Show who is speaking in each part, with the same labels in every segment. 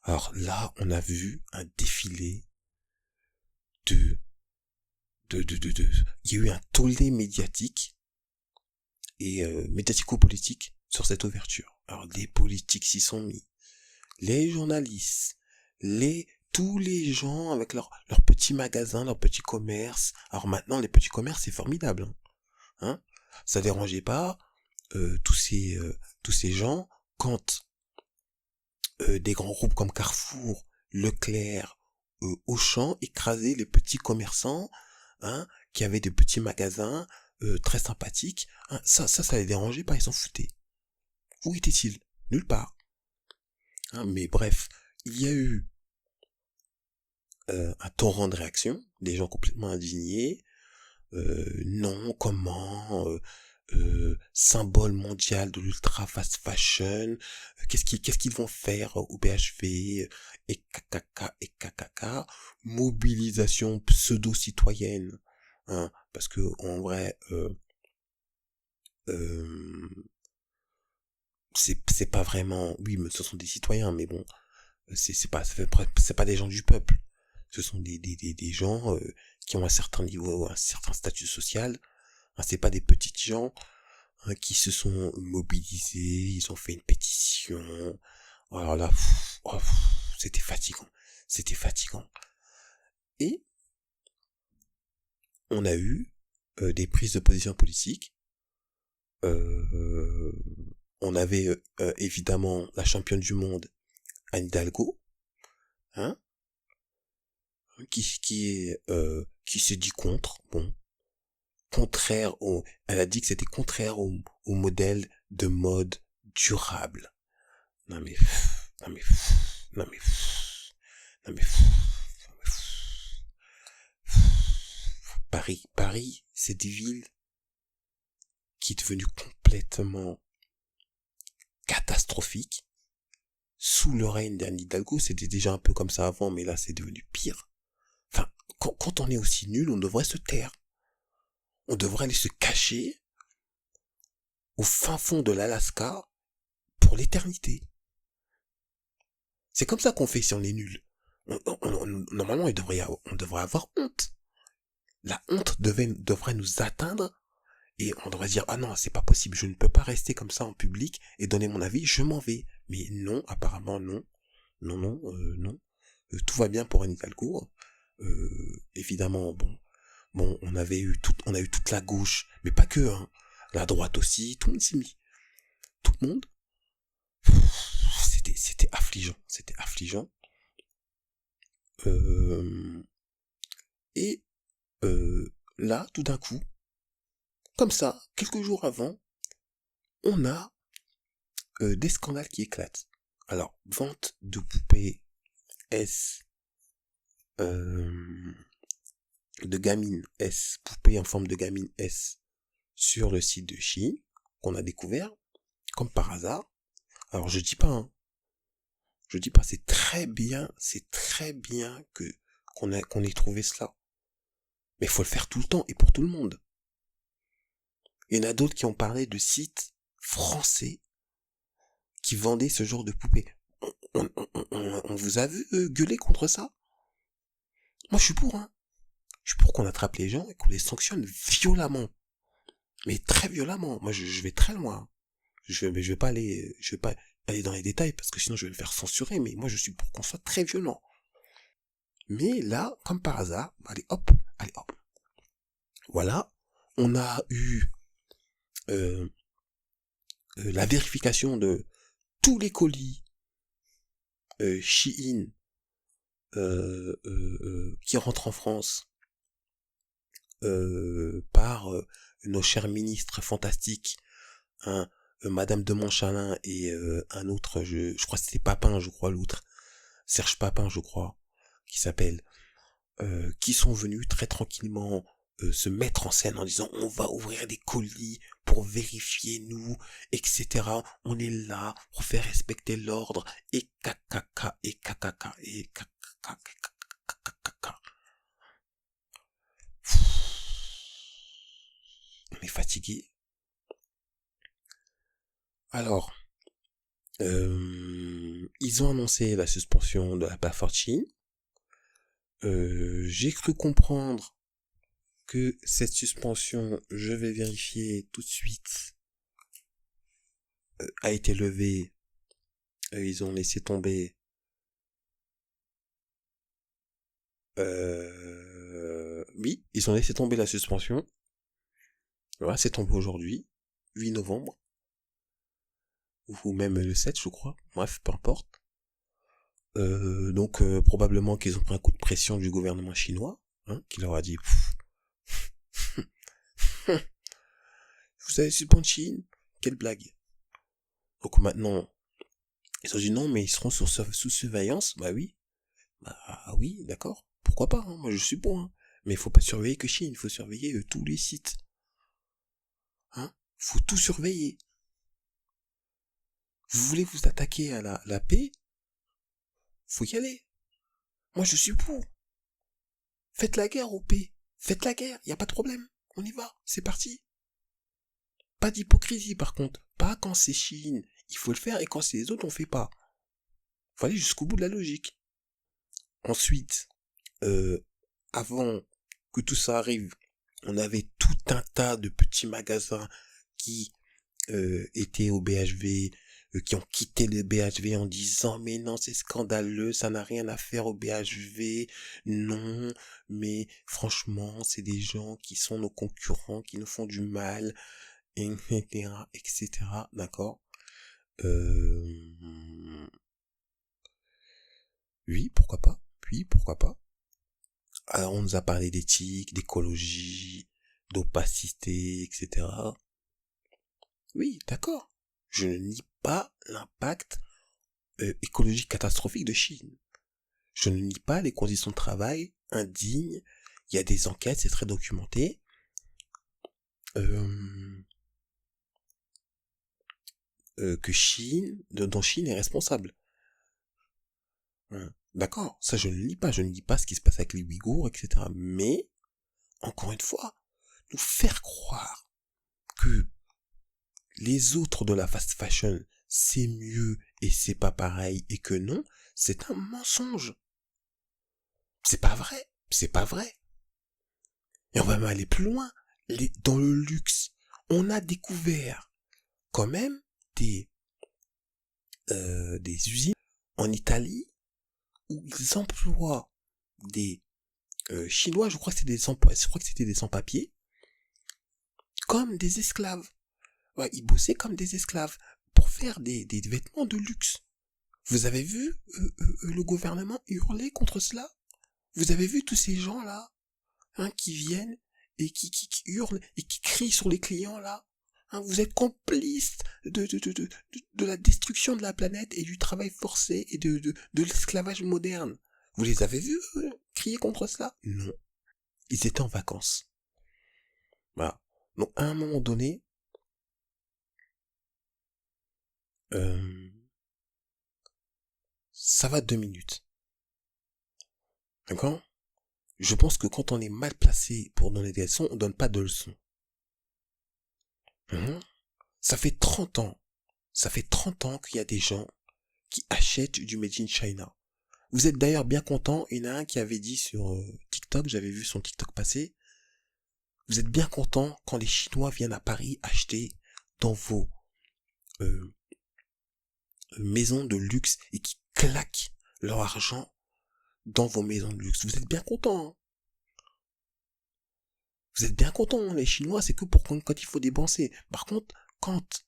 Speaker 1: Alors là, on a vu un défilé de, il y a eu un tollé médiatique et médiatico-politique sur cette ouverture. Alors les politiques s'y sont mis, les journalistes, tous les gens avec leurs petits magasins, leurs petits commerces. Alors maintenant, les petits commerces, c'est formidable, hein. Ça dérangeait pas tous ces gens quand des grands groupes comme Carrefour, Leclerc, Auchan écrasaient les petits commerçants, hein, qui avaient des petits magasins très sympathiques. Hein. Ça les dérangeait pas, ils s'en foutaient. Où étaient-ils? Nulle part. Hein, mais bref, il y a eu un torrent de réactions, des gens complètement indignés. Non, comment symbole mondial de l'ultra fast fashion, qu'est-ce qu'ils vont faire au BHV, et KKK, mobilisation pseudo-citoyenne, hein, parce que en vrai, c'est pas vraiment, oui, mais ce sont des citoyens, mais bon, c'est pas des gens du peuple, ce sont des gens qui ont un certain niveau, un certain statut social, hein, c'est pas des petites gens, hein, qui se sont mobilisés, ils ont fait une pétition. Alors là, c'était fatigant, c'était fatigant. Et on a eu des prises de position politiques. On avait évidemment la championne du monde, Anne Hidalgo, hein, qui se dit contre, bon, elle a dit que c'était contraire au modèle de mode durable. Non mais, non mais, non mais, non mais, Paris, c'est des villes qui est devenue complètement catastrophique. Sous le règne d'Anne Hidalgo, c'était déjà un peu comme ça avant, mais là c'est devenu pire. Enfin, quand on est aussi nul, on devrait se taire. On devrait aller se cacher au fin fond de l'Alaska pour l'éternité. C'est comme ça qu'on fait si on est nul. Normalement, on devrait avoir honte. La honte devrait nous atteindre et on devrait dire, ah non, c'est pas possible, je ne peux pas rester comme ça en public et donner mon avis, je m'en vais. Mais non, apparemment non. Non. Tout va bien pour Anne Hidalgo. Évidemment, bon, on a eu toute la gauche, mais pas que, hein. La droite aussi, tout le monde s'y mit. Tout le monde. C'était affligeant. Et là, tout d'un coup, comme ça, quelques jours avant, on a des scandales qui éclatent. Alors, vente de poupées S, de gamine S, poupées en forme de gamine S, sur le site de Shein, qu'on a découvert, comme par hasard. Alors, je dis pas, c'est très bien qu'on ait trouvé cela. Mais il faut le faire tout le temps et pour tout le monde. Il y en a d'autres qui ont parlé de sites français qui vendaient ce genre de poupées. On vous a vu gueuler contre ça? Moi, je suis pour, hein. Je suis pour qu'on attrape les gens et qu'on les sanctionne violemment. Mais très violemment. Moi, je vais très loin. Je vais pas aller dans les détails parce que sinon je vais me faire censurer, mais moi, je suis pour qu'on soit très violent. Mais là, comme par hasard, allez hop. Voilà. On a eu la vérification de tous les colis Shein qui rentrent en France par nos chers ministres fantastiques, hein, Madame de Montchalin et un autre, je crois que c'était Papin, je crois l'autre, Serge Papin, je crois, qui s'appelle, qui sont venus très tranquillement se mettre en scène en disant on va ouvrir des colis pour vérifier nous, etc. On est là pour faire respecter l'ordre et kakaka et kakaka et kakaka. On est fatigué. Alors, ils ils ont annoncé la suspension de la plateforme Chine. J'ai cru comprendre que cette suspension, je vais vérifier tout de suite, a été levée. Ils ont laissé tomber oui, ils ont laissé tomber la suspension. Voilà, c'est tombé aujourd'hui, 8 novembre. Ou même le 7, je crois. Bref, peu importe. Donc, probablement qu'ils ont pris un coup de pression du gouvernement chinois, hein, qui leur a dit vous avez suspendre Chine? Quelle blague. Donc maintenant, ils ont dit non, mais ils seront sous surveillance. Bah oui. Bah oui, d'accord. Pourquoi pas, hein, moi je suis pour. Hein. Mais il faut pas surveiller que Chine, il faut surveiller tous les sites. Hein, faut tout surveiller. Vous voulez vous attaquer à la paix? Faut y aller. Moi je suis pour. Faites la guerre aux paix. Faites la guerre, y a pas de problème. On y va, c'est parti. Pas d'hypocrisie par contre. Pas quand c'est Chine, il faut le faire, et quand c'est les autres, on fait pas. Faut aller jusqu'au bout de la logique. Ensuite, avant que tout ça arrive, on avait tout un tas de petits magasins qui étaient au BHV, qui ont quitté le BHV en disant mais non, c'est scandaleux, ça n'a rien à faire au BHV, non, mais franchement c'est des gens qui sont nos concurrents, qui nous font du mal, etc., etc., d'accord. Oui, pourquoi pas, oui, pourquoi pas. Alors on nous a parlé d'éthique, d'écologie, d'opacité, etc. Oui, d'accord. Je ne nie pas l'impact écologique catastrophique de Chine. Je ne nie pas les conditions de travail indignes. Il y a des enquêtes, c'est très documenté. Que dont Chine est responsable. D'accord, ça je ne le nie pas. Je ne nie pas ce qui se passe avec les Ouïghours, etc. Mais, encore une fois, nous faire croire que les autres de la fast fashion, c'est mieux et c'est pas pareil et que non, c'est un mensonge. C'est pas vrai, c'est pas vrai. Et on va même aller plus loin. Dans le luxe, on a découvert quand même des usines en Italie où ils emploient des Chinois, je crois que c'était des sans-papiers, comme des esclaves. Ouais, ils bossaient comme des esclaves pour faire des vêtements de luxe. Vous avez vu le gouvernement hurler contre cela? Vous avez vu tous ces gens-là, hein, qui viennent et qui hurlent et qui crient sur les clients là? Hein, vous êtes complices de la destruction de la planète et du travail forcé et de l'esclavage moderne. Vous les avez vus crier contre cela? Non. Ils étaient en vacances. Voilà. Donc à un moment donné, ça va 2 minutes. D'accord? Je pense que quand on est mal placé pour donner des leçons, on donne pas de leçons. Ça fait 30 ans. Ça fait 30 ans qu'il y a des gens qui achètent du Made in China. Vous êtes d'ailleurs bien content. Il y en a un qui avait dit sur TikTok, j'avais vu son TikTok passer. Vous êtes bien content quand les Chinois viennent à Paris acheter dans vos maisons de luxe et qui claquent leur argent dans vos maisons de luxe. Vous êtes bien content. Hein. Vous êtes bien content. Hein. Les Chinois, c'est que pour quand il faut dépenser. Par contre, quand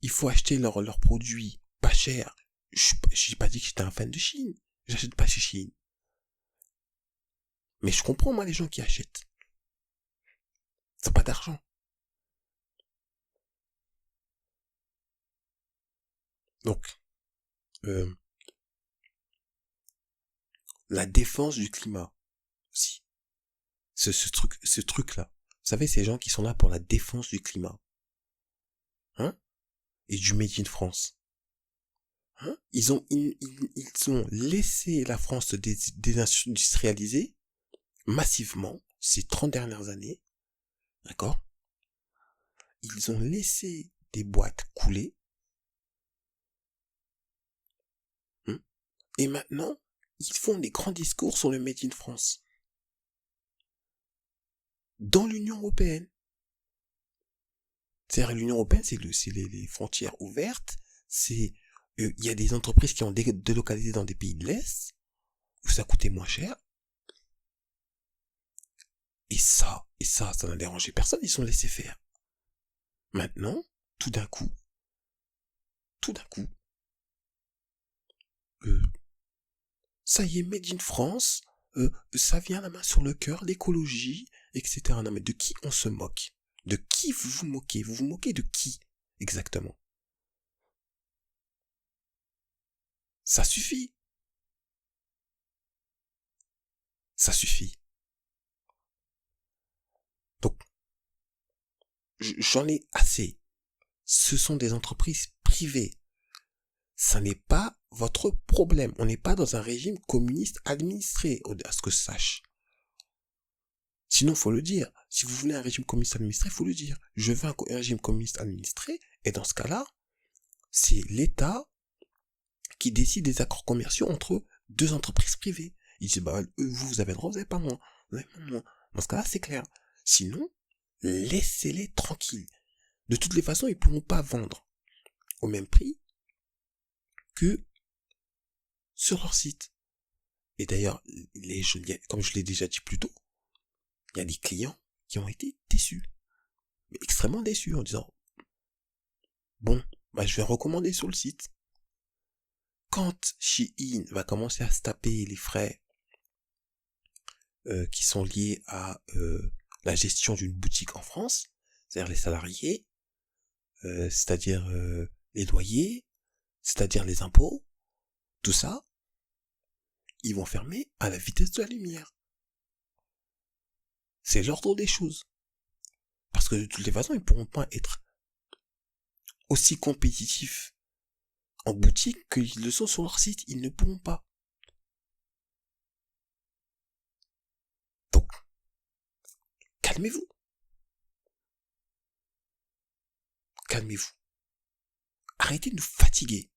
Speaker 1: il faut acheter leurs produits pas chers, j'ai pas dit que j'étais un fan de Chine. J'achète pas chez Chine. Mais je comprends, moi, les gens qui achètent. C'est pas d'argent. Donc, la défense du climat aussi. Ce truc-là. Vous savez, ces gens qui sont là pour la défense du climat. Hein? Et du Made in France. Hein? Ils ont laissé la France se désindustrialiser massivement ces 30 dernières années. D'accord? Ils ont laissé des boîtes couler. Et maintenant, ils font des grands discours sur le Made in France. Dans l'Union européenne. C'est-à-dire l'Union européenne, c'est les frontières ouvertes. Il y a des entreprises qui ont délocalisé dans des pays de l'Est, où ça coûtait moins cher. Et ça n'a dérangé personne, ils sont laissés faire. Maintenant, tout d'un coup, ça y est, Made in France, ça vient la main sur le cœur, l'écologie, etc. Non mais de qui on se moque? De qui vous vous moquez? Vous vous moquez de qui exactement? Ça suffit. Ça suffit. Donc, j'en ai assez. Ce sont des entreprises privées. Ça n'est pas votre problème. On n'est pas dans un régime communiste administré, à ce que je sache. Sinon, faut le dire. Si vous voulez un régime communiste administré, faut le dire. Je veux un régime communiste administré, et dans ce cas-là, c'est l'État qui décide des accords commerciaux entre deux entreprises privées. Ils disent, vous avez le droit, vous n'avez pas le droit. Dans ce cas-là, c'est clair. Sinon, laissez-les tranquilles. De toutes les façons, ils ne pourront pas vendre au même prix que sur leur site. Et d'ailleurs, comme je l'ai déjà dit plus tôt, il y a des clients qui ont été déçus. Mais extrêmement déçus en disant, bon, je vais recommander sur le site. Quand Shein va commencer à se taper les frais qui sont liés à la gestion d'une boutique en France, c'est-à-dire les salariés, c'est-à-dire les loyers, c'est-à-dire les impôts, tout ça, ils vont fermer à la vitesse de la lumière. C'est l'ordre des choses. Parce que de toutes les façons, ils ne pourront pas être aussi compétitifs en boutique qu'ils le sont sur leur site. Ils ne pourront pas. Donc, calmez-vous. Calmez-vous. Arrêtez de nous fatiguer.